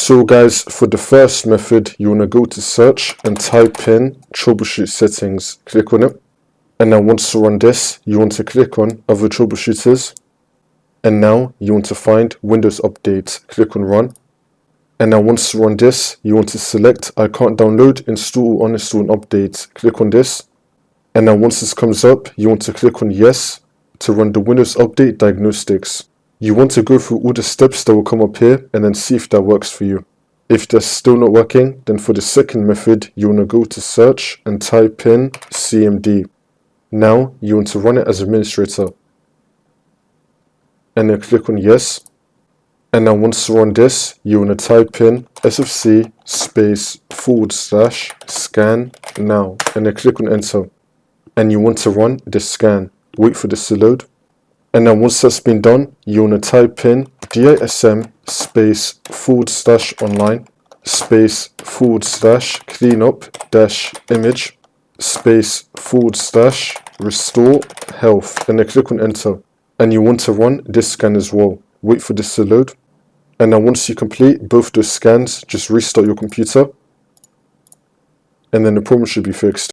So guys, for the first method, you want to go to search and type in troubleshoot settings. Click on it. And now once you run this, you want to click on other troubleshooters. And now you want to find Windows Update. Click on run. And now once you run this, you want to select I can't download, install or uninstall an update. Click on this. And now once this comes up, you want to click on yes to run the Windows Update diagnostics. You want to go through all the steps that will come up here and then see if that works for you. If that's still not working, then for the second method, you want to go to search and type in CMD. Now you want to run it as administrator. And then click on yes. And now once you run this, you want to type in sfc /scan now. And then click on enter. And you want to run this scan. Wait for this to load. And now once that's been done, you want to type in dism /online /cleanup-image /restore health, and then click on enter. And you want to run this scan as well. Wait for this to load. And now once you complete both those scans, just restart your computer. And then the problem should be fixed.